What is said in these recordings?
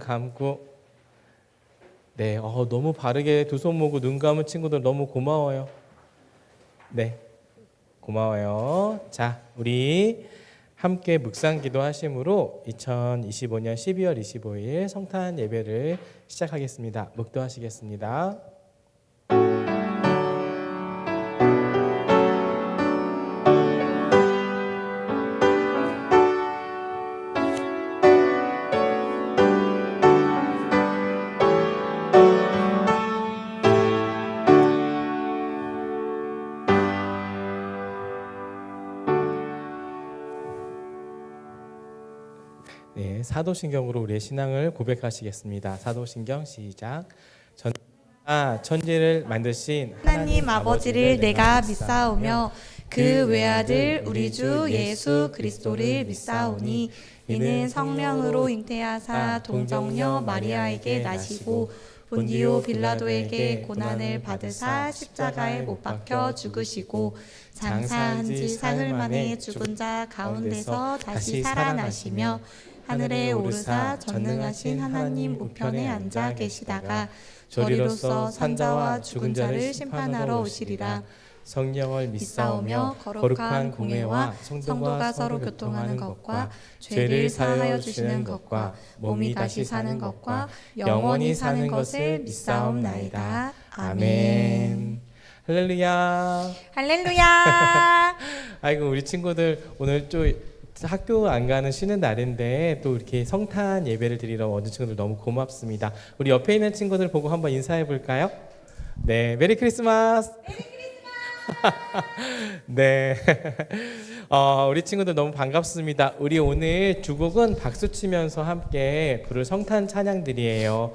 감고. 네, 너무 바르게 두 손 모으고 눈 감은 친구들 너무 고마워요. 네, 고마워요. 자, 우리 함께 묵상기도 하심으로 2025년 12월 25일 성탄 예배를 시작하겠습니다. 묵도하시겠습니다. 네, 사도신경으로 우리의 신앙을 고백하시겠습니다. 사도신경 시작. 천지를 만드신 하나님 아버지를 내가 믿사오며 그 외아들 우리 주 예수 그리스도를 믿사오니 이는 성령으로 잉태하사 동정녀 마리아에게 나시고 본디오 빌라도에게 고난을 받으사 십자가에 못 박혀 죽으시고 장사한 지 사흘 만에 죽은 자 가운데서 다시 살아나시며 하늘에 오르사 전능하신 하나님 우편에 앉아 계시다가 저리로서 산자와 죽은 자를 심판하러 오시리라. 성령을 믿사오며 거룩한 공회와 성도가 서로 교통하는 것과 죄를 사하여 주시는 것과 몸이 다시 사는 것과 영원히 사는 것을 믿사옵나이다. 아멘. 할렐루야. 할렐루야. 아이고, 우리 친구들 오늘 또 학교 안 가는 쉬는 날인데 또 이렇게 성탄 예배를 드리러 오는 친구들 너무 고맙습니다. 우리 옆에 있는 친구들 보고 한번 인사해 볼까요? 네, 메리 크리스마스. 메리 크리스마스. 네. 우리 친구들 너무 반갑습니다. 우리 오늘 두 곡은 박수 치면서 함께 부를 성탄 찬양들이에요.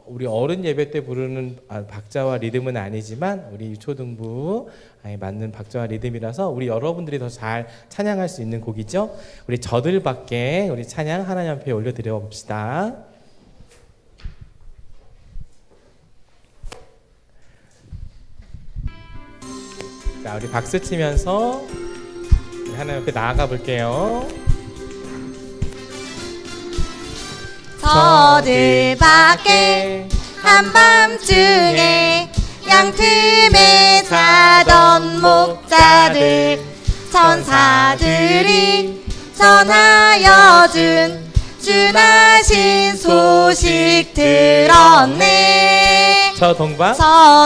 우리 어른 예배 때 부르는 박자와 리듬은 아니지만 우리 초등부에 맞는 박자와 리듬이라서 우리 여러분들이 더 잘 찬양할 수 있는 곡이죠. 우리 저들밖에 우리 찬양 하나님 앞에 올려드려 봅시다. 자, 우리 박수 치면서 하나님 앞에 나아가 볼게요. 저들밖에 한밤중에 양틈에 자던 목자들 천사들이 전하여 준 준하신 소식 들었네. 저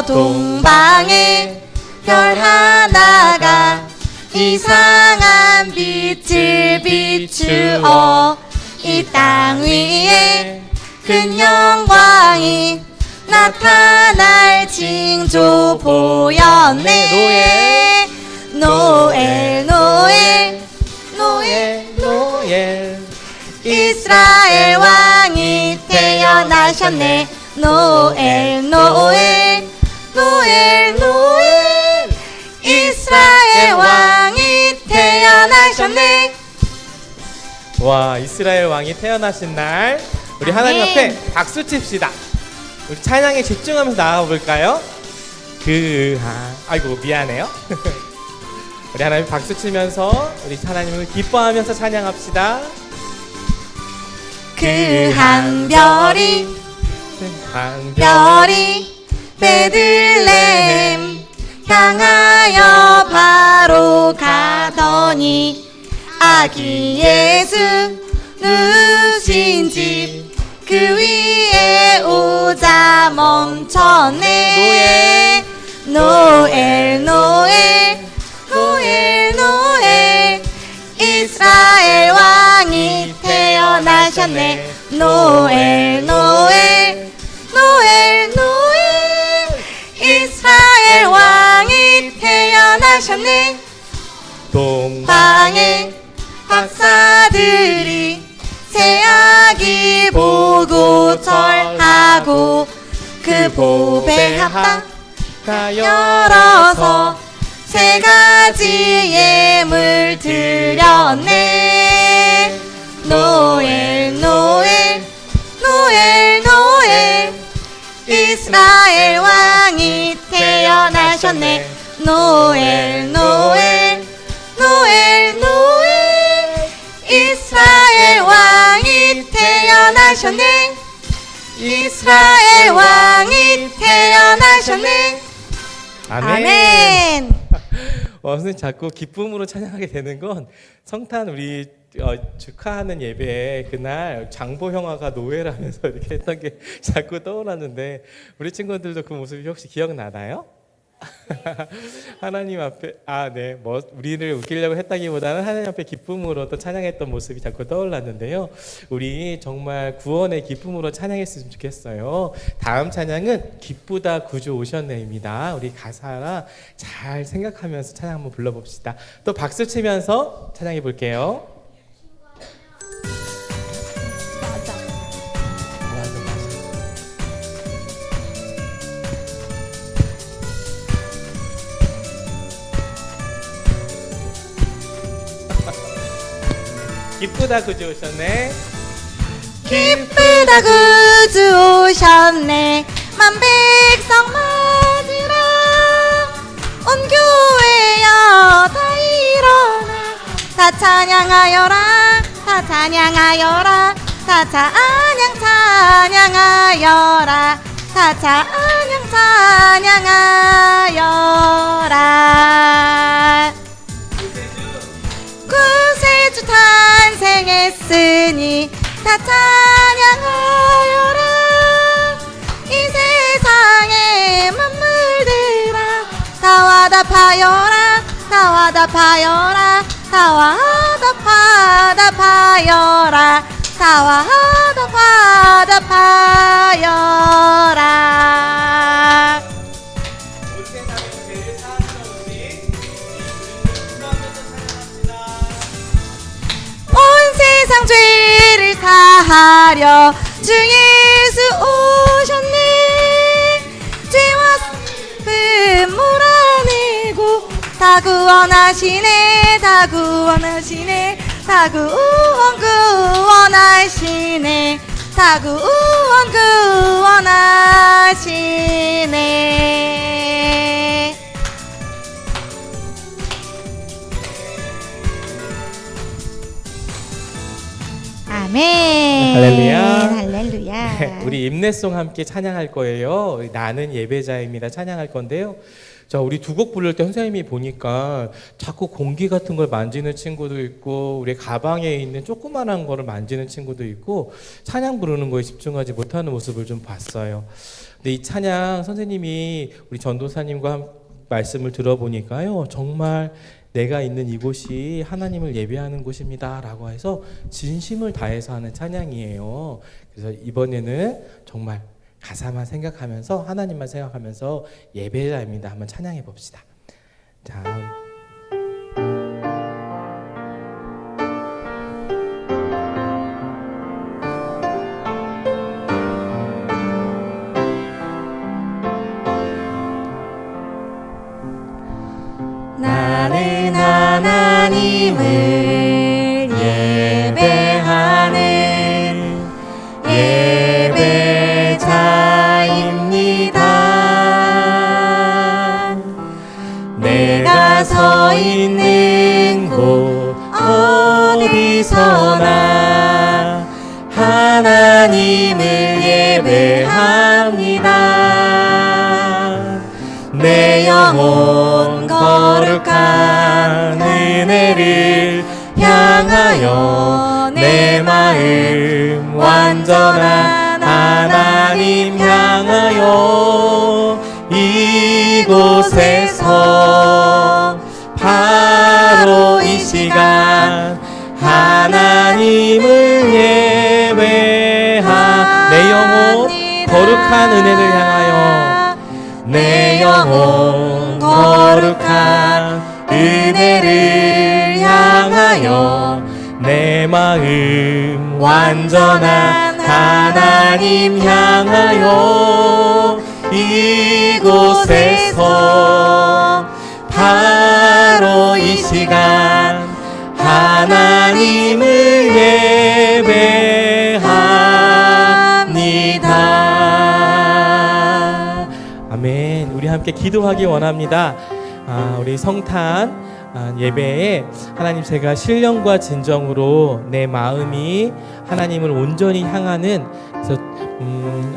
동방에 별 하나가 이상한 빛을 비추어 이 땅 위에 큰 영광이 나타날 징조 보였네. 노엘 노엘 노엘 노엘 이스라엘 왕이 태어나셨네. 노엘 노엘 노엘 노엘 이스라엘 왕이 태어나셨네. 와, 이스라엘 왕이 태어나신 날 우리 하나님 앞에 박수 칩시다. 우리 찬양에 집중하면서 나가 볼까요? 아이고 미안해요. 우리 하나님 박수 치면서 우리 하나님을 기뻐하면서 찬양합시다. 그 한 별이 베들레헴 향하여 바로 가더니 아기 예수 누신 집 그 위에 오자 멈췄네. 노엘 노엘 노엘 노엘 이스라엘 왕이 태어나셨네. 노엘 노엘 노엘 노엘 이스라엘 왕이 태어나셨네. 동방에 박사들이 새아기 보고 절하고 그 보배 합당 다 열어서 세 가지 예물 드렸네. 노엘 노엘 노엘 노엘 이스라엘 왕이 태어나셨네. 노엘 노엘 노엘 노엘 이스라엘 왕이 태어나셨네. 이스라엘 왕이 태어나셨네. 아멘. 선생님 자꾸 기쁨으로 찬양하게 되는 건 성탄 우리 축하하는 예배에 그날 장보 형아가 노예를 하면서 이렇게 했던 게 자꾸 떠올랐는데 우리 친구들도 그 모습이 혹시 기억나나요? 하나님 앞에 뭐 우리를 웃기려고 했다기보다는 하나님 앞에 기쁨으로 또 찬양했던 모습이 자꾸 떠올랐는데요. 우리 정말 구원의 기쁨으로 찬양했으면 좋겠어요. 다음 찬양은 기쁘다 구주 오셨네입니다. 우리 가사라 잘 생각하면서 찬양 한번 불러봅시다. 또 박수 치면서 찬양해 볼게요. 기쁘다 구주 오셨네. 기쁘다 구주 오셨네. 만백성 맞으라. 온 교회여 다 일어나. 다 찬양하여라. 다 찬양하여라. 다 찬양하여라. 다 찬양하여라. 구세주 탄생했으니 다 찬양하여라. 이 세상의 만물들아 다 화답하여라. 다 화답하여라. 다 화답하여라. 다 화답하여라. 온 세상 죄를 사하려 주 예수 오셨네. 죄와 슬픔 몰아내고 다 구원하시네. 다 구원하시네. 다 구원하시네. 다 구원하시네. 아멘. 할렐루야. 할렐루야. 네, 우리 임내송 함께 찬양할 거예요. 나는 예배자입니다. 찬양할 건데요. 자, 우리 두 곡 부를 때 선생님이 보니까 자꾸 공기 같은 걸 만지는 친구도 있고 우리 가방에 있는 조그만한 거를 만지는 친구도 있고 찬양 부르는 거에 집중하지 못하는 모습을 좀 봤어요. 근데 이 찬양 선생님이 우리 전도사님과 말씀을 들어보니까요. 정말 내가 있는 이곳이 하나님을 예배하는 곳입니다 라고 해서 진심을 다해서 하는 찬양이에요. 그래서 이번에는 정말 가사만 생각하면서 하나님만 생각하면서 예배자입니다 한번 찬양해 봅시다. 자, 나는 하나님을 예배하는 예배자입니다. 내가 서 있는 곳 어디서나 하나님을 예배합니다. 내 영혼 거룩한 은혜를 향하여 내 마음 완전한 하나님 향하여 이곳에서 바로 이 시간 하나님을 예배하 내 영혼 거룩한 은혜를 향하여 내 영혼 거룩한 은혜를 향하여 내 마음 완전한 하나님 향하여 이곳에서 바로 이 시간 하나님을 예배합니다. 아멘. 우리 함께 기도하기 원합니다. 우리 성탄 예배에 하나님, 제가 신령과 진정으로 내 마음이 하나님을 온전히 향하는 그래서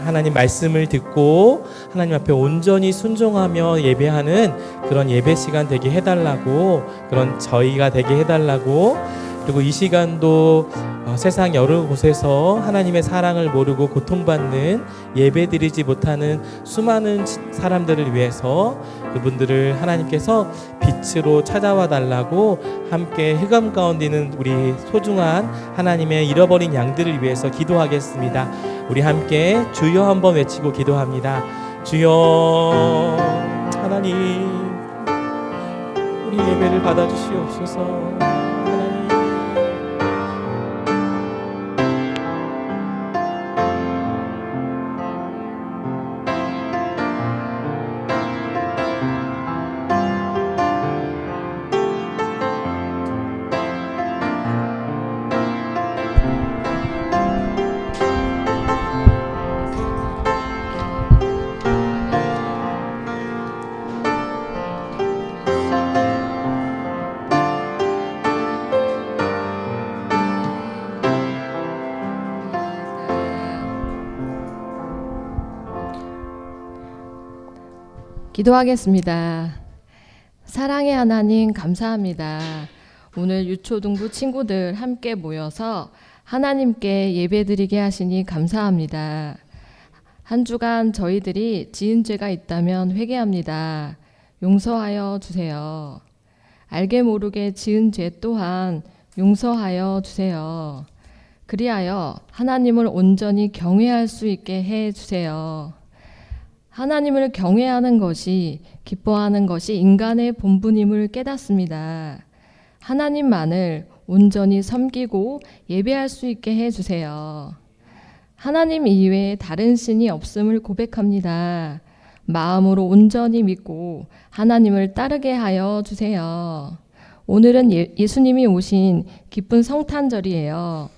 하나님 말씀을 듣고 하나님 앞에 온전히 순종하며 예배하는 그런 예배 시간 되게 해달라고, 그런 저희가 되게 해달라고, 그리고 이 시간도 세상 여러 곳에서 하나님의 사랑을 모르고 고통받는, 예배드리지 못하는 수많은 사람들을 위해서 그분들을 하나님께서 빛으로 찾아와 달라고, 함께 흑암 가운데 있는 우리 소중한 하나님의 잃어버린 양들을 위해서 기도하겠습니다. 우리 함께 주여 한번 외치고 기도합니다. 주여 하나님, 우리 예배를 받아주시옵소서. 기도하겠습니다. 사랑의 하나님 감사합니다. 오늘 유초등부 친구들 함께 모여서 하나님께 예배드리게 하시니 감사합니다. 한 주간 저희들이 지은 죄가 있다면 회개합니다. 용서하여 주세요. 알게 모르게 지은 죄 또한 용서하여 주세요. 그리하여 하나님을 온전히 경외할 수 있게 해 주세요. 하나님을 경외하는 것이, 기뻐하는 것이 인간의 본분임을 깨닫습니다. 하나님만을 온전히 섬기고 예배할 수 있게 해주세요. 하나님 이외에 다른 신이 없음을 고백합니다. 마음으로 온전히 믿고 하나님을 따르게 하여 주세요. 오늘은 예수님이 오신 기쁜 성탄절이에요.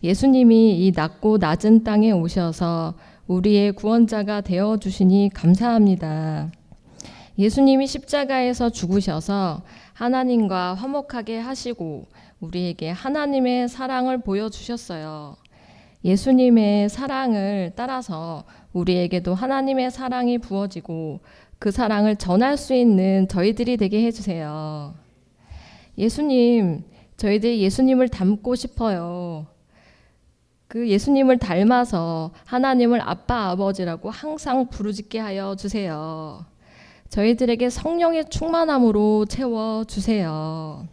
예수님이 이 낮고 낮은 땅에 오셔서 우리의 구원자가 되어주시니 감사합니다. 예수님이 십자가에서 죽으셔서 하나님과 화목하게 하시고 우리에게 하나님의 사랑을 보여주셨어요. 예수님의 사랑을 따라서 우리에게도 하나님의 사랑이 부어지고 그 사랑을 전할 수 있는 저희들이 되게 해주세요. 예수님, 저희들이 예수님을 닮고 싶어요. 그 예수님을 닮아서 하나님을 아빠, 아버지라고 항상 부르짖게 하여 주세요. 저희들에게 성령의 충만함으로 채워주세요.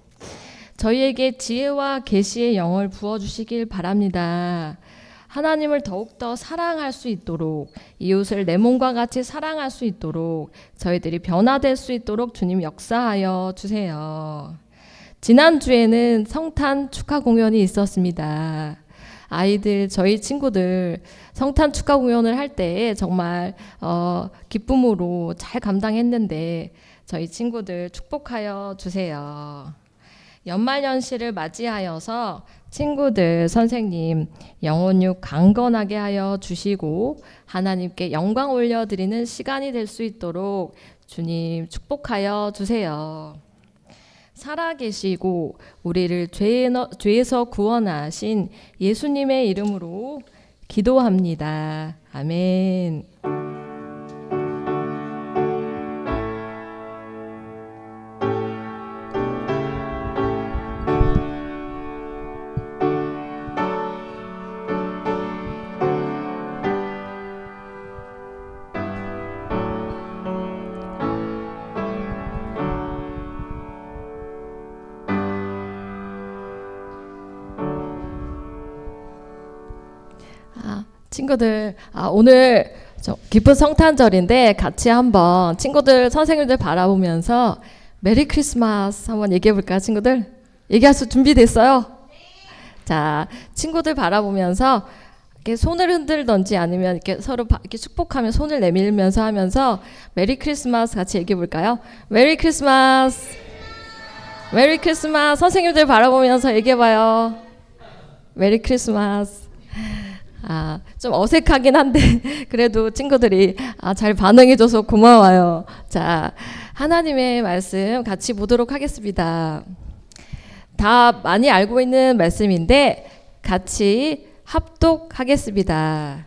저희에게 지혜와 계시의 영을 부어주시길 바랍니다. 하나님을 더욱더 사랑할 수 있도록, 이웃을 내 몸과 같이 사랑할 수 있도록, 저희들이 변화될 수 있도록 주님 역사하여 주세요. 지난주에는 성탄 축하 공연이 있었습니다. 아이들, 저희 친구들 성탄 축하 공연을 할 때 정말 기쁨으로 잘 감당했는데 저희 친구들 축복하여 주세요. 연말연시를 맞이하여서 친구들, 선생님 영혼육 강건하게 하여 주시고 하나님께 영광 올려드리는 시간이 될 수 있도록 주님 축복하여 주세요. 살아계시고 우리를 죄에서 구원하신 예수님의 이름으로 기도합니다. 아멘. 친구들, 오늘 기쁜 성탄절인데 같이 한번 친구들, 선생님들 바라보면서 메리 크리스마스 한번 얘기해 볼까요, 친구들? 얘기할 수 준비됐어요? 자, 친구들 바라보면서 이렇게 손을 흔들던지 아니면 이렇게 서로 이렇게 축복하며 손을 내밀면서 하면서 메리 크리스마스 같이 얘기해 볼까요? 메리 크리스마스, 메리 크리스마스. 선생님들 바라보면서 얘기해 봐요. 메리 크리스마스. 좀 어색하긴 한데 그래도 친구들이 잘 반응해줘서 고마워요. 자, 하나님의 말씀 같이 보도록 하겠습니다. 다 많이 알고 있는 말씀인데 같이 합독하겠습니다.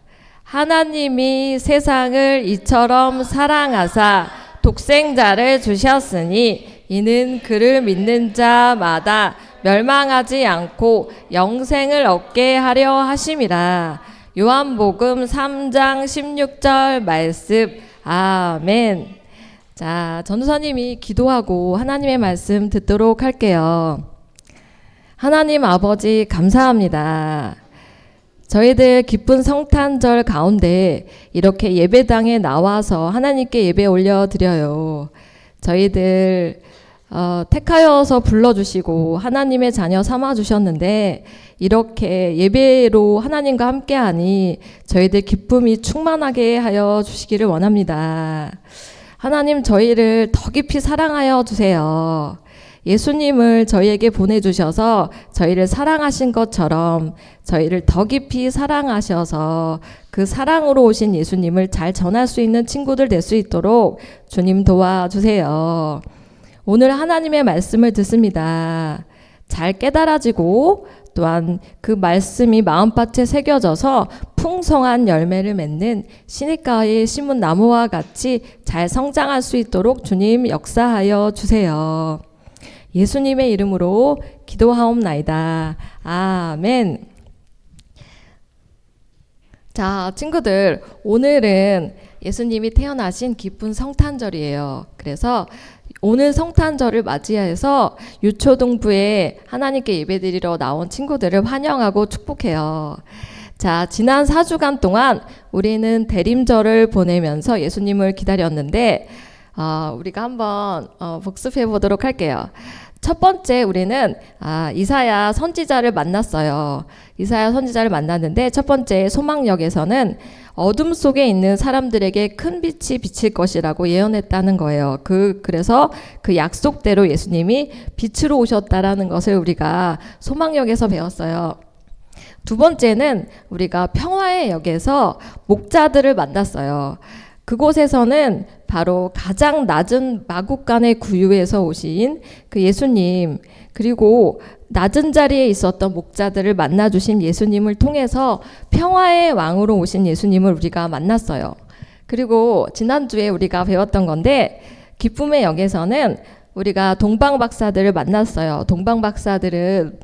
하나님이 세상을 이처럼 사랑하사 독생자를 주셨으니 이는 그를 믿는 자마다 멸망하지 않고 영생을 얻게 하려 하심이라. 요한복음 3장 16절 말씀. 아멘. 자, 전도사님이 기도하고 하나님의 말씀 듣도록 할게요. 하나님 아버지 감사합니다. 저희들 기쁜 성탄절 가운데 이렇게 예배당에 나와서 하나님께 예배 올려드려요. 저희들 택하여서 불러주시고 하나님의 자녀 삼아주셨는데 이렇게 예배로 하나님과 함께하니 저희들 기쁨이 충만하게 하여 주시기를 원합니다. 하나님 저희를 더 깊이 사랑하여 주세요. 예수님을 저희에게 보내주셔서 저희를 사랑하신 것처럼 저희를 더 깊이 사랑하셔서 그 사랑으로 오신 예수님을 잘 전할 수 있는 친구들 될 수 있도록 주님 도와주세요. 오늘 하나님의 말씀을 듣습니다. 잘 깨달아지고 또한 그 말씀이 마음밭에 새겨져서 풍성한 열매를 맺는 시냇가에 심은 나무와 같이 잘 성장할 수 있도록 주님 역사하여 주세요. 예수님의 이름으로 기도하옵나이다. 아멘. 자, 친구들, 오늘은 예수님이 태어나신 기쁜 성탄절이에요. 그래서 오늘 성탄절을 맞이해서 유초동부에 하나님께 예배드리러 나온 친구들을 환영하고 축복해요. 자, 지난 4주간 동안 우리는 대림절을 보내면서 예수님을 기다렸는데 우리가 한번 복습해 보도록 할게요. 첫 번째 우리는 이사야 선지자를 만났어요. 이사야 선지자를 만났는데 첫 번째 소망역에서는 어둠 속에 있는 사람들에게 큰 빛이 비칠 것이라고 예언했다는 거예요. 그래서 그 약속대로 예수님이 빛으로 오셨다라는 것을 우리가 소망역에서 배웠어요. 두 번째는 우리가 평화의 역에서 목자들을 만났어요. 그곳에서는 바로 가장 낮은 마국간의 구유에서 오신 그 예수님, 그리고 낮은 자리에 있었던 목자들을 만나주신 예수님을 통해서 평화의 왕으로 오신 예수님을 우리가 만났어요. 그리고 지난주에 우리가 배웠던 건데 기쁨의 역에서는 우리가 동방박사들을 만났어요. 동방박사들은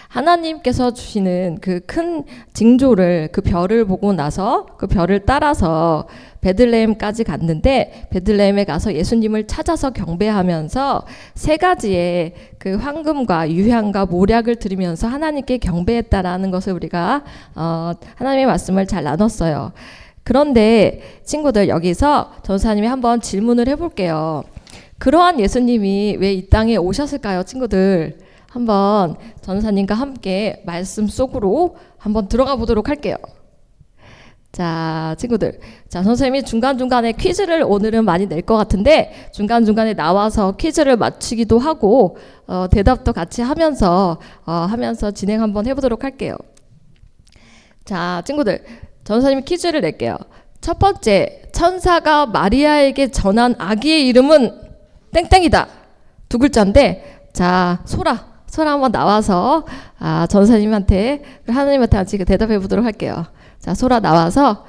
하나님께서 주시는 그 큰 징조를, 그 별을 보고 나서 그 별을 따라서 베들레헴까지 갔는데 베들레헴에 가서 예수님을 찾아서 경배하면서 세 가지의 그 황금과 유향과 모략을 드리면서 하나님께 경배했다라는 것을 우리가 하나님의 말씀을 잘 나눴어요. 그런데 친구들, 여기서 전사님이 한번 질문을 해볼게요. 그러한 예수님이 왜 이 땅에 오셨을까요, 친구들? 한번 전사님과 함께 말씀 속으로 한번 들어가 보도록 할게요. 자, 친구들. 자, 선생님이 중간중간에 퀴즈를 오늘은 많이 낼 것 같은데 중간중간에 나와서 퀴즈를 맞추기도 하고 대답도 같이 하면서 진행 한번 해보도록 할게요. 자, 친구들. 전사님이 퀴즈를 낼게요. 첫 번째, 천사가 마리아에게 전한 아기의 이름은 땡땡이다. 두 글자인데, 자, 소라 한번 나와서 전사님한테, 하나님한테 같이 대답해 보도록 할게요. 자, 소라 나와서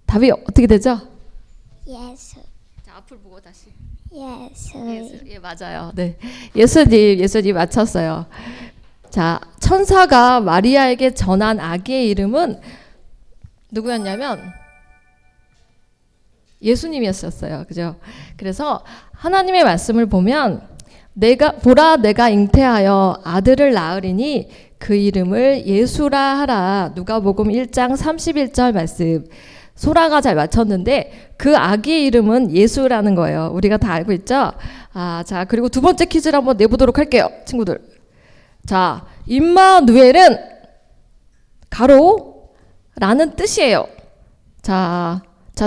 답이 어떻게 되죠? 예수. 자, 앞을 보고 다시. 예수. 예, 맞아요. 네, 예수님 맞췄어요. 자, 천사가 마리아에게 전한 아기의 이름은 누구였냐면 예수님이었어요. 그죠? 그래서 하나님의 말씀을 보면 내가 잉태하여 아들을 낳으리니 그 이름을 예수라 하라. 누가복음 1장 31절 말씀. 소라가 잘 맞췄는데 그 아기의 이름은 예수라는 거예요. 우리가 다 알고 있죠? 자, 그리고 두 번째 퀴즈를 한번 내보도록 할게요, 친구들. 자, 임마누엘은 가로라는 뜻이에요. 자,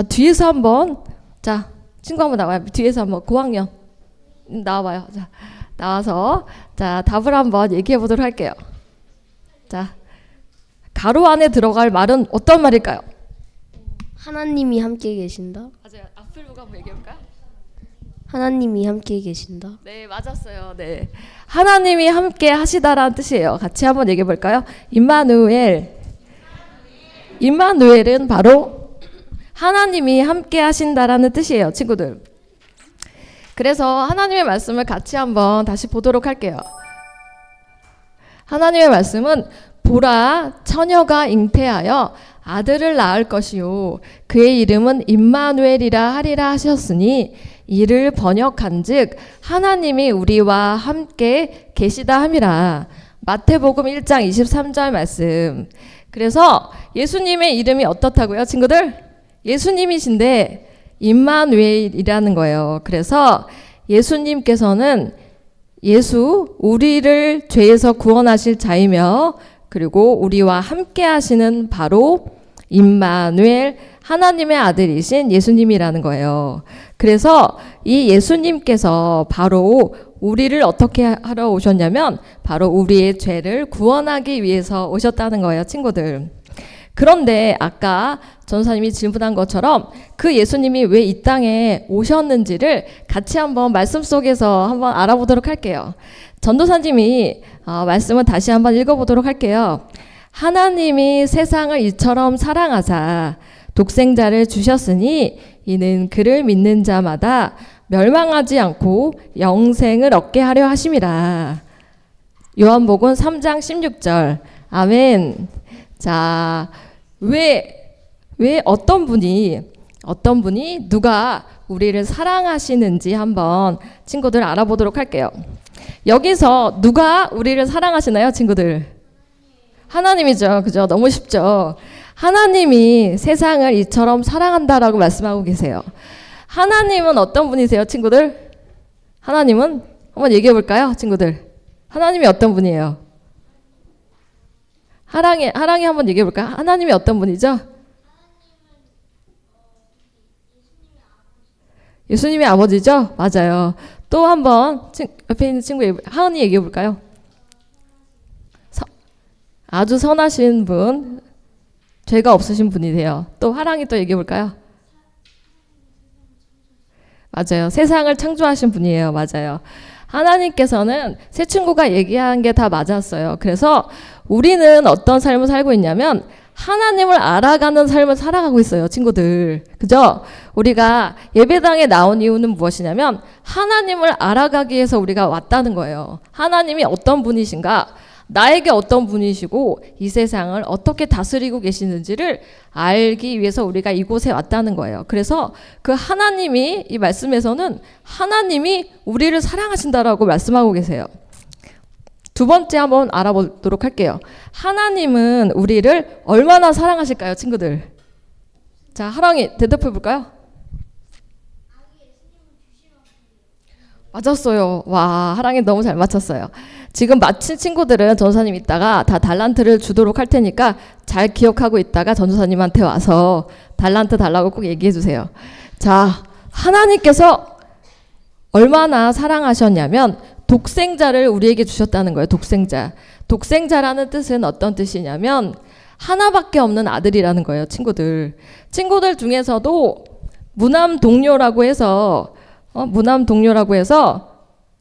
뒤에서 한번, 자, 친구 한번 나와요. 뒤에서 한번 고학년 나와봐요. 자, 나와서 자, 답을 한번 얘기해 보도록 할게요. 자, 가로 안에 들어갈 말은 어떤 말일까요? 하나님이 함께 계신다. 맞아요. 앞을 보고 한번 얘기해 볼까요? 하나님이 함께 계신다. 네, 맞았어요. 네, 하나님이 함께 하시다라는 뜻이에요. 같이 한번 얘기해 볼까요? 임마누엘은 바로 하나님이 함께 하신다라는 뜻이에요, 친구들. 그래서 하나님의 말씀을 같이 한번 다시 보도록 할게요. 하나님의 말씀은 보라, 처녀가 잉태하여 아들을 낳을 것이요 그의 이름은 임마누엘이라 하리라 하셨으니 이를 번역한즉 하나님이 우리와 함께 계시다 함이라. 마태복음 1장 23절 말씀. 그래서 예수님의 이름이 어떻다고요, 친구들? 예수님이신데 임마누엘이라는 거예요. 그래서 예수님께서는 우리를 죄에서 구원하실 자이며 그리고 우리와 함께 하시는 바로 임마누엘, 하나님의 아들이신 예수님이라는 거예요. 그래서 이 예수님께서 바로 우리를 어떻게 하러 오셨냐면 바로 우리의 죄를 구원하기 위해서 오셨다는 거예요, 친구들. 그런데 아까 전도사님이 질문한 것처럼 그 예수님이 왜 이 땅에 오셨는지를 같이 한번 말씀 속에서 한번 알아보도록 할게요. 전도사님이 말씀을 다시 한번 읽어보도록 할게요. 하나님이 세상을 이처럼 사랑하사 독생자를 주셨으니 이는 그를 믿는 자마다 멸망하지 않고 영생을 얻게 하려 하심이라. 요한복음 3장 16절. 아멘. 자, 왜 어떤 분이 누가 우리를 사랑하시는지 한번 친구들 알아보도록 할게요. 여기서 누가 우리를 사랑하시나요, 친구들? 하나님이죠. 그죠? 너무 쉽죠. 하나님이 세상을 이처럼 사랑한다라고 말씀하고 계세요. 하나님은 어떤 분이세요, 친구들? 하나님은 한번 얘기해 볼까요, 친구들? 하나님이 어떤 분이에요? 하랑이 한번 얘기해 볼까요? 하나님이 어떤 분이죠? 예수님의 아버지죠? 맞아요. 또 한번 옆에 있는 친구 하은이 얘기해 볼까요? 아주 선하신 분, 죄가 없으신 분이세요. 또 하랑이 또 얘기해 볼까요? 맞아요. 세상을 창조하신 분이에요. 맞아요. 하나님께서는 새 친구가 얘기한 게 다 맞았어요. 그래서 우리는 어떤 삶을 살고 있냐면 하나님을 알아가는 삶을 살아가고 있어요, 친구들. 그죠? 우리가 예배당에 나온 이유는 무엇이냐면 하나님을 알아가기 위해서 우리가 왔다는 거예요. 하나님이 어떤 분이신가? 나에게 어떤 분이시고 이 세상을 어떻게 다스리고 계시는지를 알기 위해서 우리가 이곳에 왔다는 거예요. 그래서 그 하나님이 이 말씀에서는 하나님이 우리를 사랑하신다라고 말씀하고 계세요. 두 번째 한번 알아보도록 할게요. 하나님은 우리를 얼마나 사랑하실까요, 친구들? 자, 하랑이 대답해 볼까요? 맞았어요. 와, 하랑이 너무 잘 맞췄어요. 지금 마친 친구들은 전도사님 이따가 다 달란트를 주도록 할 테니까 잘 기억하고 있다가 전도사님한테 와서 달란트 달라고 꼭 얘기해 주세요. 자, 하나님께서 얼마나 사랑하셨냐면 독생자를 우리에게 주셨다는 거예요. 독생자. 독생자라는 뜻은 어떤 뜻이냐면 하나밖에 없는 아들이라는 거예요, 친구들. 친구들 중에서도 무남 동료라고 해서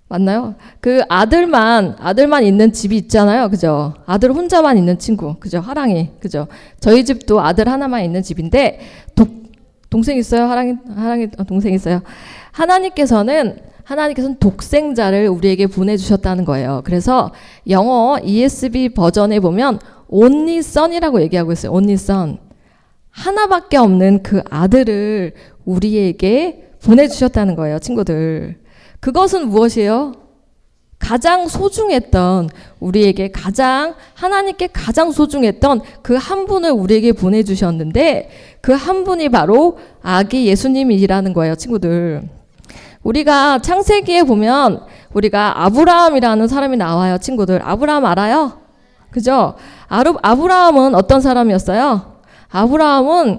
맞나요? 그 아들만 있는 집이 있잖아요. 그죠? 아들 혼자만 있는 친구. 그죠? 하랑이. 그죠? 저희 집도 아들 하나만 있는 집인데 동생 있어요? 하랑이 동생 있어요. 하나님께서는 독생자를 우리에게 보내주셨다는 거예요. 그래서 영어 ESV 버전에 보면 only son이라고 얘기하고 있어요. only son. 하나밖에 없는 그 아들을 우리에게 보내주셨다는 거예요, 친구들. 그것은 무엇이에요? 가장 소중했던, 우리에게 하나님께 가장 소중했던 그 한 분을 우리에게 보내주셨는데 그 한 분이 바로 아기 예수님이라는 거예요, 친구들. 우리가 창세기에 보면 우리가 아브라함이라는 사람이 나와요, 친구들. 아브라함 알아요? 그죠? 아브라함은 어떤 사람이었어요? 아브라함은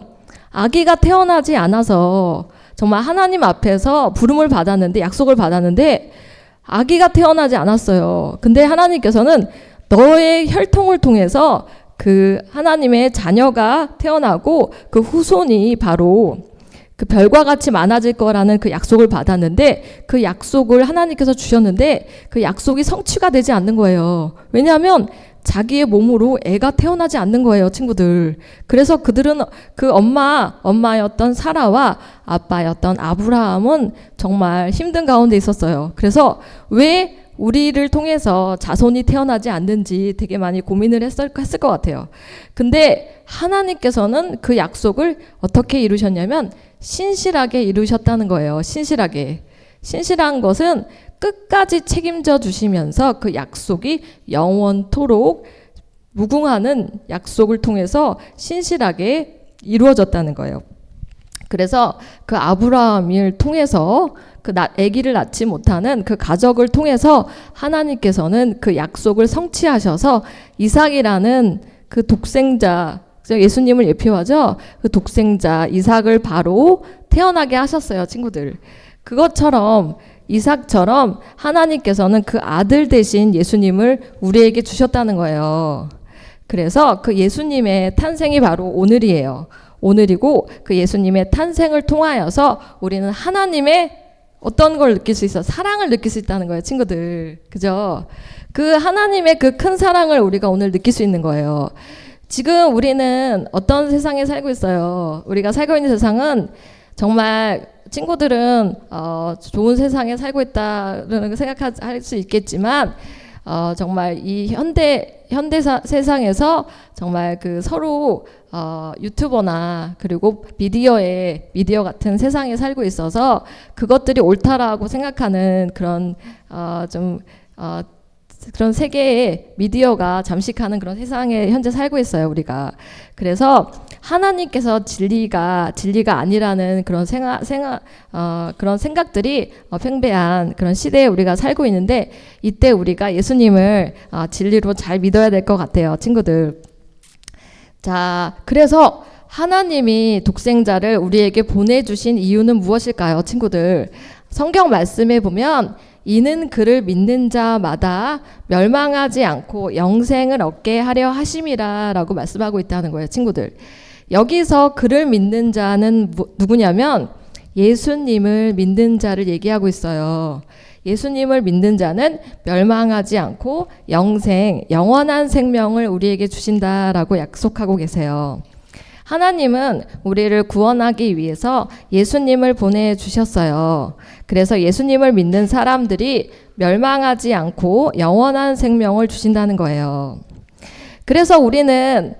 아기가 태어나지 않아서 정말 하나님 앞에서 부름을 받았는데, 약속을 받았는데 아기가 태어나지 않았어요. 근데 하나님께서는 너의 혈통을 통해서 그 하나님의 자녀가 태어나고 그 후손이 바로 그 별과 같이 많아질 거라는 그 약속을 받았는데 그 약속을 하나님께서 주셨는데 그 약속이 성취가 되지 않는 거예요. 왜냐하면 자기의 몸으로 애가 태어나지 않는 거예요, 친구들. 그래서 그들은 그 엄마였던 사라와 아빠였던 아브라함은 정말 힘든 가운데 있었어요. 그래서 왜 우리를 통해서 자손이 태어나지 않는지 되게 많이 고민을 했을 것 같아요. 근데 하나님께서는 그 약속을 어떻게 이루셨냐면 신실하게 이루셨다는 거예요. 신실하게. 신실한 것은 끝까지 책임져 주시면서 그 약속이 영원토록 무궁하는 약속을 통해서 신실하게 이루어졌다는 거예요. 그래서 그 아브라함을 통해서 그 아기를 낳지 못하는 그 가족을 통해서 하나님께서는 그 약속을 성취하셔서 이삭이라는 그 독생자, 예수님을 예표하죠. 그 독생자 이삭을 바로 태어나게 하셨어요, 친구들. 그것처럼 이삭처럼 하나님께서는 그 아들 대신 예수님을 우리에게 주셨다는 거예요. 그래서 그 예수님의 탄생이 바로 오늘이에요. 오늘이고 그 예수님의 탄생을 통하여서 우리는 하나님의 어떤 걸 느낄 수 있어? 사랑을 느낄 수 있다는 거예요, 친구들. 그죠? 그 하나님의 그 큰 사랑을 우리가 오늘 느낄 수 있는 거예요. 지금 우리는 어떤 세상에 살고 있어요? 우리가 살고 있는 세상은 정말 친구들은 좋은 세상에 살고 있다는 생각할 수 있겠지만 정말 이 현대 세상에서 정말 그 서로 유튜버나 그리고 미디어 같은 세상에 살고 있어서 그것들이 옳다라고 생각하는 그런 그런 세계의 미디어가 잠식하는 그런 세상에 현재 살고 있어요, 우리가. 그래서 하나님께서 진리가 아니라는 그런 그런 생각들이 팽배한 그런 시대에 우리가 살고 있는데 이때 우리가 예수님을 진리로 잘 믿어야 될 것 같아요, 친구들. 자, 그래서 하나님이 독생자를 우리에게 보내주신 이유는 무엇일까요, 친구들? 성경 말씀에 보면 이는 그를 믿는 자마다 멸망하지 않고 영생을 얻게 하려 하심이라 라고 말씀하고 있다는 거예요, 친구들. 여기서 그를 믿는 자는 누구냐면 예수님을 믿는 자를 얘기하고 있어요. 예수님을 믿는 자는 멸망하지 않고 영원한 생명을 우리에게 주신다라고 약속하고 계세요. 하나님은 우리를 구원하기 위해서 예수님을 보내주셨어요. 그래서 예수님을 믿는 사람들이 멸망하지 않고 영원한 생명을 주신다는 거예요. 그래서 우리는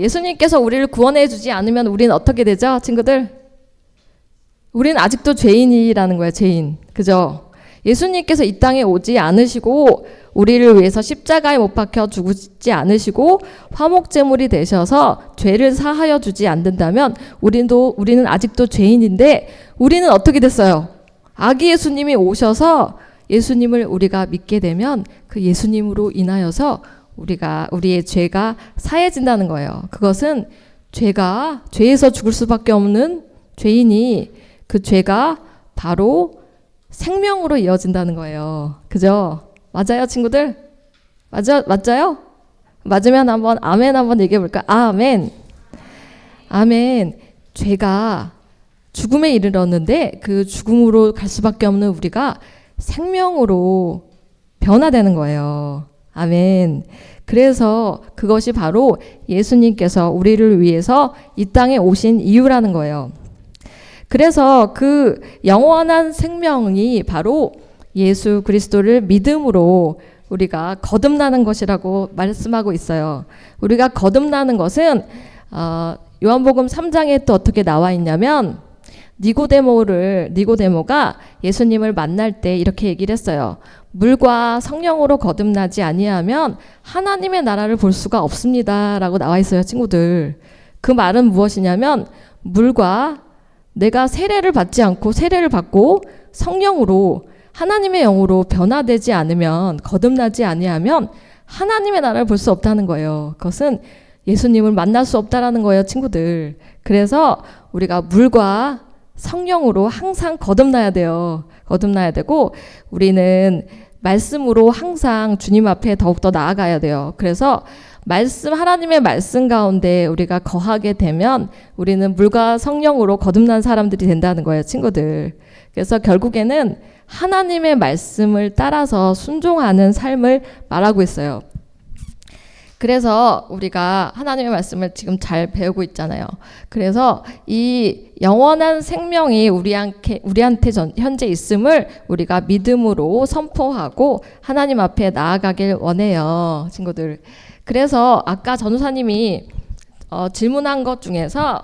예수님께서 우리를 구원해 주지 않으면 우리는 어떻게 되죠, 친구들? 우리는 아직도 죄인이라는 거예요, 죄인. 그죠? 예수님께서 이 땅에 오지 않으시고 우리를 위해서 십자가에 못 박혀 죽지 않으시고 화목제물이 되셔서 죄를 사하여 주지 않는다면 우리는 아직도 죄인인데 우리는 어떻게 됐어요? 아기 예수님이 오셔서 예수님을 우리가 믿게 되면 그 예수님으로 인하여서 우리의 죄가 사해진다는 거예요. 그것은 죄에서 죽을 수밖에 없는 죄인이 그 죄가 바로 생명으로 이어진다는 거예요. 그죠? 맞아요, 친구들? 맞아요? 맞으면 한번 아멘 한번 얘기해 볼까요? 아멘. 아멘. 죄가 죽음에 이르렀는데 그 죽음으로 갈 수밖에 없는 우리가 생명으로 변화되는 거예요. 아멘. 그래서 그것이 바로 예수님께서 우리를 위해서 이 땅에 오신 이유라는 거예요. 그래서 그 영원한 생명이 바로 예수 그리스도를 믿음으로 우리가 거듭나는 것이라고 말씀하고 있어요. 우리가 거듭나는 것은 요한복음 3장에 또 어떻게 나와 있냐면 니고데모가 예수님을 만날 때 이렇게 얘기를 했어요. 물과 성령으로 거듭나지 아니하면 하나님의 나라를 볼 수가 없습니다 라고 나와 있어요, 친구들. 그 말은 무엇이냐면 물과 내가 세례를 받지 않고 세례를 받고 성령으로 하나님의 영으로 변화되지 않으면 거듭나지 아니하면 하나님의 나라를 볼 수 없다는 거예요. 그것은 예수님을 만날 수 없다라는 거예요, 친구들. 그래서 우리가 물과 성령으로 항상 거듭나야 돼요. 거듭나야 되고 우리는 말씀으로 항상 주님 앞에 더욱더 나아가야 돼요. 그래서 하나님의 말씀 가운데 우리가 거하게 되면 우리는 물과 성령으로 거듭난 사람들이 된다는 거예요, 친구들. 그래서 결국에는 하나님의 말씀을 따라서 순종하는 삶을 말하고 있어요. 그래서 우리가 하나님의 말씀을 지금 잘 배우고 있잖아요. 그래서 이 영원한 생명이 우리한테 현재 있음을 우리가 믿음으로 선포하고 하나님 앞에 나아가길 원해요, 친구들. 그래서 아까 전우사님이 질문한 것 중에서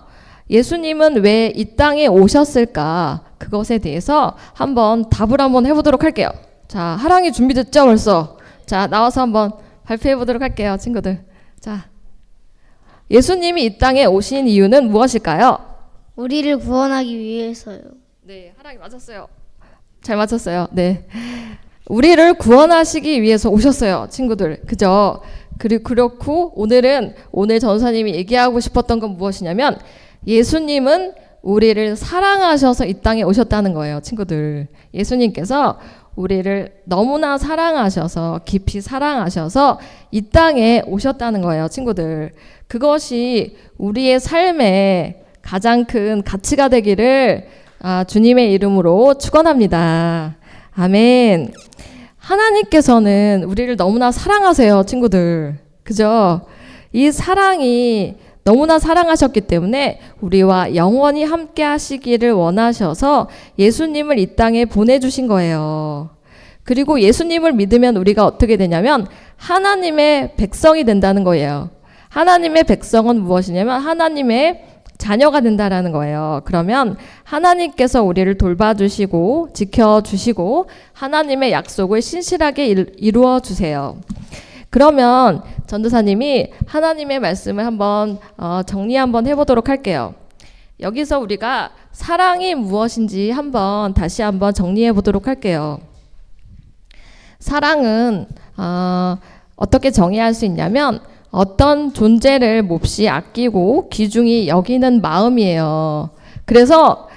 예수님은 왜 이 땅에 오셨을까? 그것에 대해서 한번 답을 한번 해보도록 할게요. 자, 하랑이 준비됐죠, 벌써? 자, 나와서 한번 발표해 보도록 할게요, 친구들. 자, 예수님이 이 땅에 오신 이유는 무엇일까요? 우리를 구원하기 위해서요. 네, 하랑이 맞았어요. 잘 맞췄어요. 네, 우리를 구원하시기 위해서 오셨어요, 친구들. 그죠? 그렇고 오늘 전사님이 얘기하고 싶었던 건 무엇이냐면 예수님은 우리를 사랑하셔서 이 땅에 오셨다는 거예요, 친구들. 예수님께서 우리를 너무나 사랑하셔서 깊이 사랑하셔서 이 땅에 오셨다는 거예요, 친구들. 그것이 우리의 삶에 가장 큰 가치가 되기를 주님의 이름으로 축원합니다. 아멘. 하나님께서는 우리를 너무나 사랑하세요, 친구들. 그죠? 이 사랑이 너무나 사랑하셨기 때문에 우리와 영원히 함께 하시기를 원하셔서 예수님을 이 땅에 보내주신 거예요. 그리고 예수님을 믿으면 우리가 어떻게 되냐면 하나님의 백성이 된다는 거예요. 하나님의 백성은 무엇이냐면 하나님의 자녀가 된다라는 거예요. 그러면 하나님께서 우리를 돌봐주시고 지켜주시고 하나님의 약속을 신실하게 이루어 주세요. 그러면 전도사님이 하나님의 말씀을 한번 정리 한번 해보도록 할게요. 여기서 우리가 사랑이 무엇인지 다시 한번 정리해 보도록 할게요. 사랑은 어떻게 정의할 수 있냐면 어떤 존재를 몹시 아끼고 귀중히 여기는 마음이에요. 그래서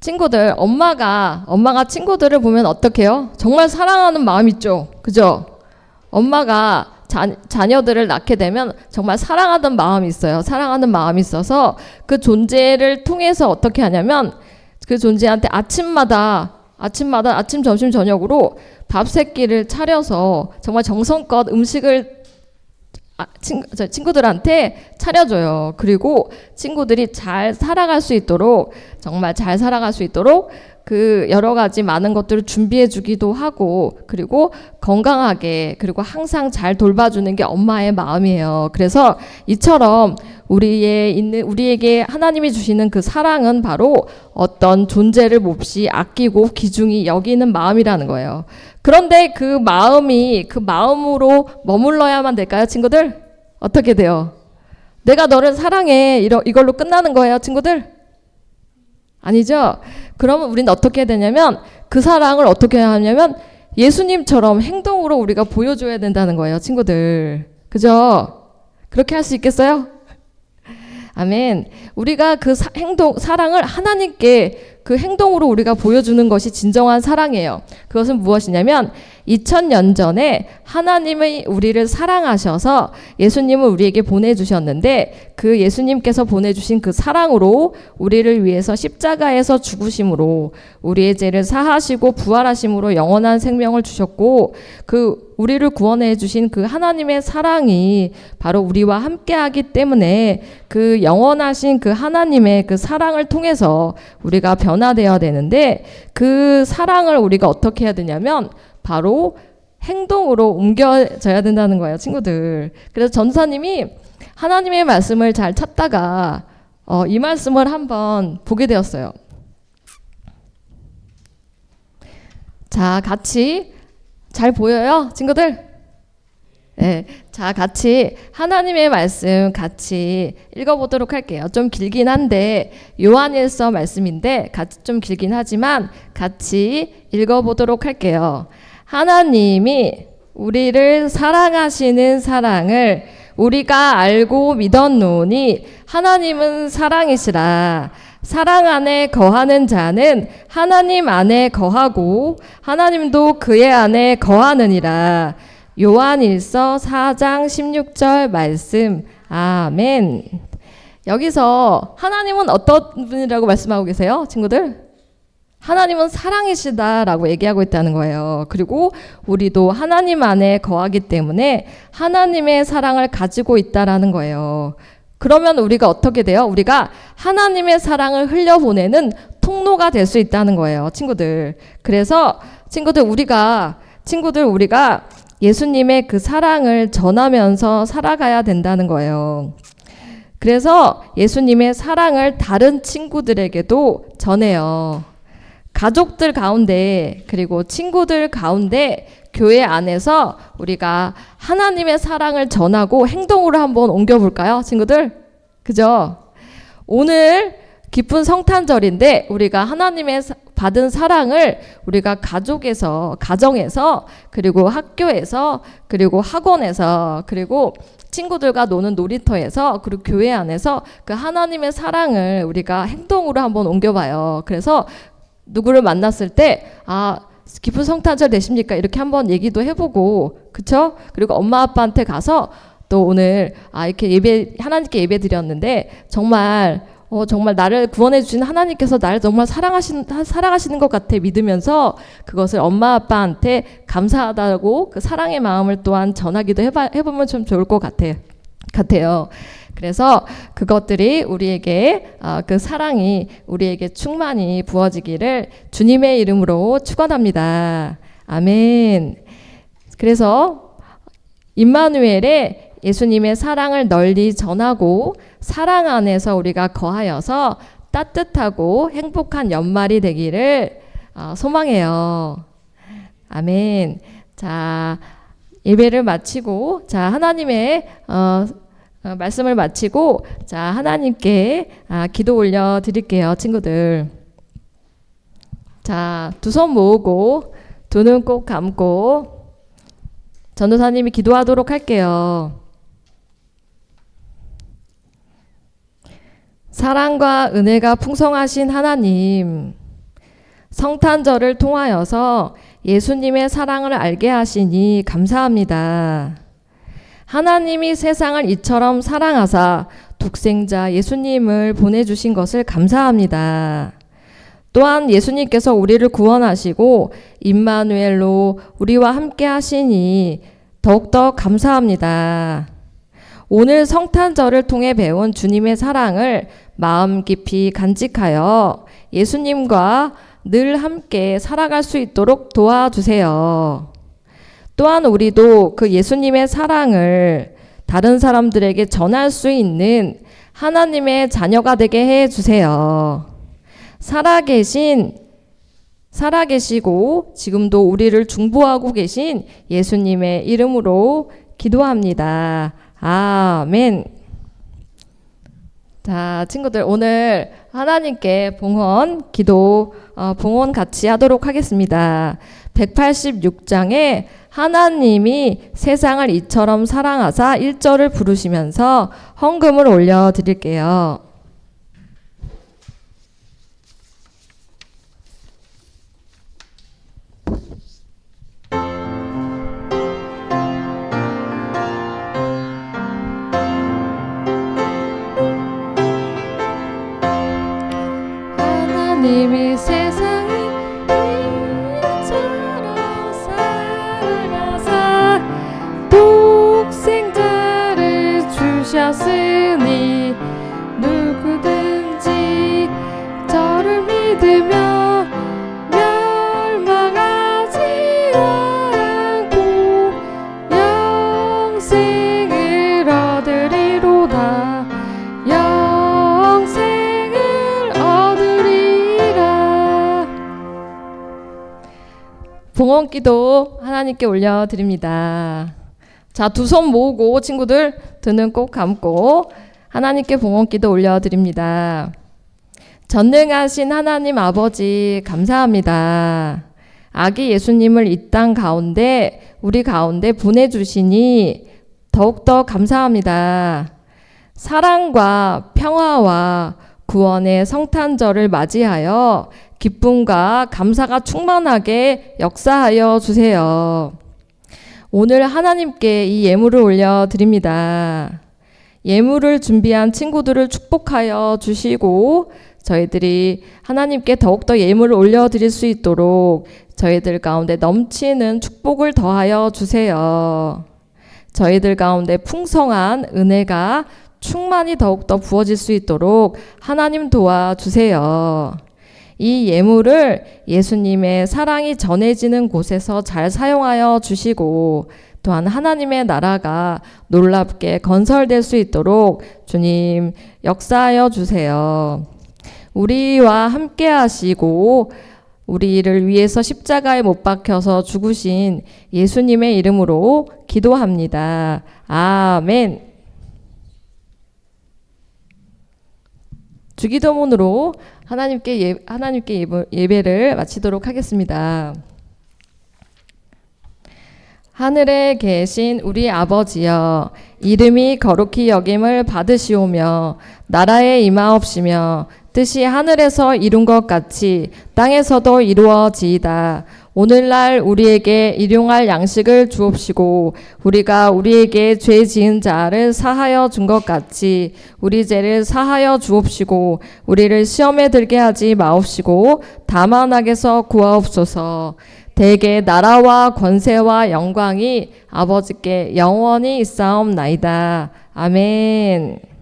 친구들, 엄마가 친구들을 보면 어떡해요? 정말 사랑하는 마음 있죠? 그죠? 엄마가 자녀들을 낳게 되면 정말 사랑하는 마음이 있어요. 사랑하는 마음이 있어서 그 존재를 통해서 어떻게 하냐면 그 존재한테 아침, 점심, 저녁으로 밥 새끼를 차려서 정말 정성껏 음식을 친구들한테 차려줘요. 그리고 친구들이 잘 살아갈 수 있도록 정말 잘 살아갈 수 있도록 그 여러 가지 많은 것들을 준비해 주기도 하고 그리고 건강하게 그리고 항상 잘 돌봐주는 게 엄마의 마음이에요. 그래서 이처럼 우리에게 하나님이 주시는 그 사랑은 바로 어떤 존재를 몹시 아끼고 귀중히 여기는 마음이라는 거예요. 그런데 그 마음으로 머물러야만 될까요, 친구들? 어떻게 돼요? 내가 너를 사랑해 이걸로 끝나는 거예요, 친구들? 아니죠? 그러면 우리는 어떻게 해야 되냐면 그 사랑을 어떻게 해야 하냐면 예수님처럼 행동으로 우리가 보여줘야 된다는 거예요, 친구들. 그죠? 그렇게 할 수 있겠어요? 아멘. 우리가 그 사랑을 하나님께 그 행동으로 우리가 보여주는 것이 진정한 사랑이에요. 그것은 무엇이냐면 2000년 전에 하나님이 우리를 사랑하셔서 예수님을 우리에게 보내주셨는데 그 예수님께서 보내주신 그 사랑으로 우리를 위해서 십자가에서 죽으심으로 우리의 죄를 사하시고 부활하심으로 영원한 생명을 주셨고 우리를 구원해 주신 그 하나님의 사랑이 바로 우리와 함께하기 때문에 그 영원하신 그 하나님의 그 사랑을 통해서 우리가 변화되어야 되는데 그 사랑을 우리가 어떻게 해야 되냐면 바로 행동으로 옮겨져야 된다는 거예요, 친구들. 그래서 전사님이 하나님의 말씀을 잘 찾다가 이 말씀을 한번 보게 되었어요. 자, 같이 잘 보여요, 친구들? 네, 자, 같이 하나님의 말씀 같이 읽어보도록 할게요. 좀 길긴 한데 요한일서 말씀인데 좀 길긴 하지만 같이 읽어보도록 할게요. 하나님이 우리를 사랑하시는 사랑을 우리가 알고 믿었노니 하나님은 사랑이시라. 사랑 안에 거하는 자는 하나님 안에 거하고 하나님도 그의 안에 거하느니라. 요한일서 4장 16절 말씀. 아멘. 여기서 하나님은 어떤 분이라고 말씀하고 계세요, 친구들? 하나님은 사랑이시다라고 얘기하고 있다는 거예요. 그리고 우리도 하나님 안에 거하기 때문에 하나님의 사랑을 가지고 있다라는 거예요. 그러면 우리가 어떻게 돼요? 우리가 하나님의 사랑을 흘려보내는 통로가 될 수 있다는 거예요, 친구들. 그래서 친구들 우리가 예수님의 그 사랑을 전하면서 살아가야 된다는 거예요. 그래서 예수님의 사랑을 다른 친구들에게도 전해요. 가족들 가운데 그리고 친구들 가운데 교회 안에서 우리가 하나님의 사랑을 전하고 행동으로 한번 옮겨볼까요, 친구들? 그죠? 오늘 기쁜 성탄절인데 우리가 하나님의 받은 사랑을 우리가 가족에서, 가정에서, 그리고 학교에서, 그리고 학원에서, 그리고 친구들과 노는 놀이터에서, 그리고 교회 안에서 그 하나님의 사랑을 우리가 행동으로 한번 옮겨봐요. 그래서 누구를 만났을 때 기쁜 성탄절 되십니까? 이렇게 한번 얘기도 해보고, 그쵸? 그리고 엄마 아빠한테 가서 또 오늘 이렇게 하나님께 예배 드렸는데 정말 나를 구원해 주신 하나님께서 나를 정말 사랑하시는 것 같아 믿으면서 그것을 엄마 아빠한테 감사하다고 그 사랑의 마음을 또한 전하기도 해보면 좀 좋을 것 같아요. 그래서 그것들이 우리에게 그 사랑이 우리에게 충만히 부어지기를 주님의 이름으로 축원합니다. 아멘. 그래서 임마누엘의 예수님의 사랑을 널리 전하고 사랑 안에서 우리가 거하여서 따뜻하고 행복한 연말이 되기를 소망해요. 아멘. 자, 예배를 마치고 하나님의 말씀을 마치고 하나님께 기도 올려 드릴게요, 친구들. 자, 두 손 모으고 두 눈 꼭 감고 전도사님이 기도하도록 할게요. 사랑과 은혜가 풍성하신 하나님, 성탄절을 통하여서 예수님의 사랑을 알게 하시니 감사합니다. 하나님이 세상을 이처럼 사랑하사 독생자 예수님을 보내주신 것을 감사합니다. 또한 예수님께서 우리를 구원하시고 임마누엘로 우리와 함께 하시니 더욱더 감사합니다. 오늘 성탄절을 통해 배운 주님의 사랑을 마음 깊이 간직하여 예수님과 늘 함께 살아갈 수 있도록 도와주세요. 또한 우리도 그 예수님의 사랑을 다른 사람들에게 전할 수 있는 하나님의 자녀가 되게 해 주세요. 살아계시고 지금도 우리를 중보하고 계신 예수님의 이름으로 기도합니다. 아멘. 자, 친구들 오늘 하나님께 봉헌 같이 하도록 하겠습니다. 186장에 하나님이 세상을 이처럼 사랑하사 1절을 부르시면서 헌금을 올려드릴게요. 하나님이 세상을 이처럼 사랑하사 독생자를 주셨으니 누구든지 저를 믿으며 멸망하지 않고 영생을 얻으리로다. 봉헌기도 하나님께 올려드립니다. 자, 두 손 모으고 친구들 두 눈 꼭 감고 하나님께 봉헌기도 올려드립니다. 전능하신 하나님 아버지 감사합니다. 아기 예수님을 이 땅 가운데 우리 가운데 보내주시니 더욱더 감사합니다. 사랑과 평화와 구원의 성탄절을 맞이하여 기쁨과 감사가 충만하게 역사하여 주세요. 오늘 하나님께 이 예물을 올려드립니다. 예물을 준비한 친구들을 축복하여 주시고 저희들이 하나님께 더욱더 예물을 올려드릴 수 있도록 저희들 가운데 넘치는 축복을 더하여 주세요. 저희들 가운데 풍성한 은혜가 충만히 더욱더 부어질 수 있도록 하나님 도와주세요. 이 예물을 예수님의 사랑이 전해지는 곳에서 잘 사용하여 주시고 또한 하나님의 나라가 놀랍게 건설될 수 있도록 주님 역사하여 주세요. 우리와 함께 하시고 우리를 위해서 십자가에 못 박혀서 죽으신 예수님의 이름으로 기도합니다. 아멘. 주기도문으로 하나님께 예배를 마치도록 하겠습니다. 하늘에 계신 우리 아버지여, 이름이 거룩히 여김을 받으시오며 나라에 임하옵시며 뜻이 하늘에서 이룬 것 같이 땅에서도 이루어지이다. 오늘날 우리에게 일용할 양식을 주옵시고 우리가 우리에게 죄 지은 자를 사하여 준 것 같이 우리 죄를 사하여 주옵시고 우리를 시험에 들게 하지 마옵시고 다만 악에서 구하옵소서. 대개 나라와 권세와 영광이 아버지께 영원히 있사옵나이다. 아멘.